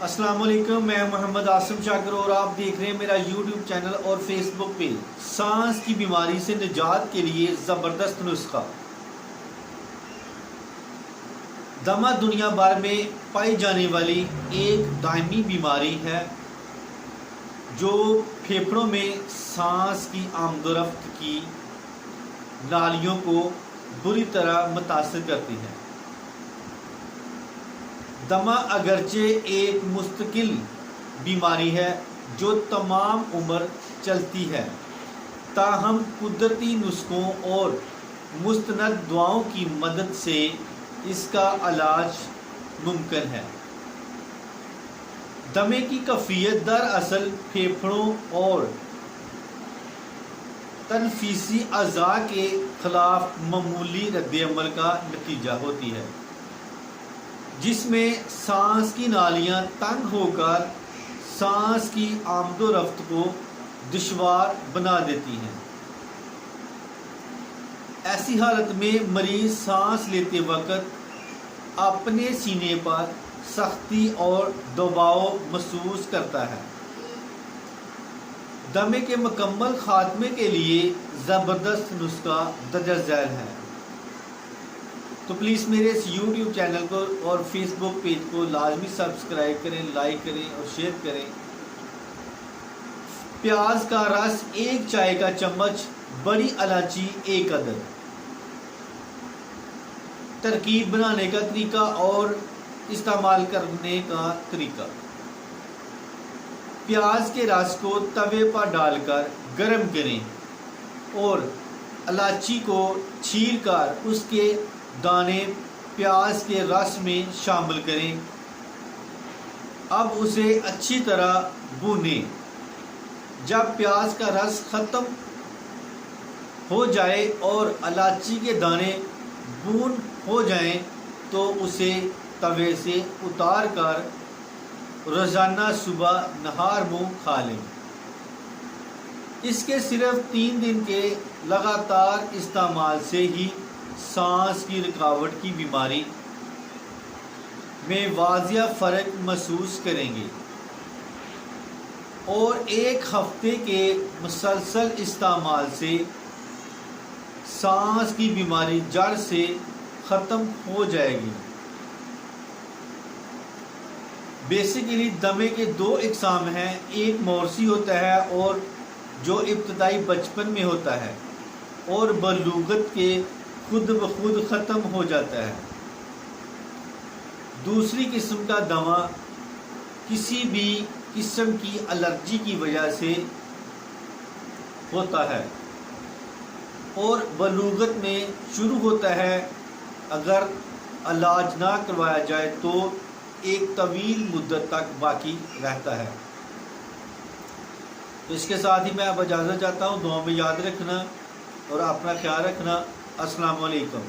अस्सलाम वालेकुम, मैं मोहम्मद आसिम शाकिर और आप देख रहे हैं मेरा यूट्यूब चैनल और फेसबुक पेज। सांस की बीमारी से निजात के लिए ज़बरदस्त नुस्खा। दमा दुनिया भर में पाई जाने वाली एक दायमी बीमारी है जो फेफड़ों में सांस की आमदोरफ्त की नालियों को बुरी तरह मुतासिर करती है। दमा अगरचे एक मुस्तकिल बीमारी है जो तमाम उम्र चलती है, ताहम कुदरती नुस्खों और मुस्तनद दुआओं की मदद से इसका इलाज मुमकिन है। दमे की कैफियत दरअसल फेफड़ों और तनफीसी अज़ा के खिलाफ मामूली रद्द-ए-अमल का नतीजा होती है, जिसमें सांस की नालियां तंग होकर सांस की आमदोरफ्त को दुश्वार बना देती हैं। ऐसी हालत में मरीज सांस लेते वक्त अपने सीने पर सख्ती और दबाव महसूस करता है। दमे के मुकम्मल खात्मे के लिए ज़बरदस्त नुस्खा दर्ज झैल है, तो प्लीज़ मेरे इस YouTube चैनल को और फेसबुक पेज को लाजमी सब्सक्राइब करें, लाइक करें और शेयर करें। प्याज का रस 1 चाय का चम्मच, बड़ी इलायची 1 अदद। तरकीब बनाने का तरीका और इस्तेमाल करने का तरीका। प्याज के रस को तवे पर डालकर गर्म करें और इलायची को छीलकर उसके दाने प्याज के रस में शामिल करें। अब उसे अच्छी तरह भूनें। जब प्याज का रस ख़त्म हो जाए और इलायची के दाने भून हो जाएं, तो उसे तवे से उतार कर रोज़ाना सुबह नहार मुँह खा लें। इसके सिर्फ 3 दिन के लगातार इस्तेमाल से ही सांस की रुकावट की बीमारी में वाज़िया फ़र्क महसूस करेंगे और 1 हफ्ते के मुसलसल इस्तेमाल से सांस की बीमारी जड़ से ख़त्म हो जाएगी। बेसिकली दमे के 2 इकसाम हैं, एक मौरसी होता है और जो इब्तदाई बचपन में होता है और बलूगत के खुद ब खुद ख़त्म हो जाता है। दूसरी किस्म का दमा किसी भी किस्म की एलर्जी की वजह से होता है और बलूगत में शुरू होता है। अगर इलाज ना करवाया जाए तो एक तवील मुद्दत तक बाकी रहता है। तो इसके साथ ही मैं अब इजाज़त चाहता हूँ। दुआ में याद रखना और अपना ख्याल रखना। अस्सलाम वालेकुम।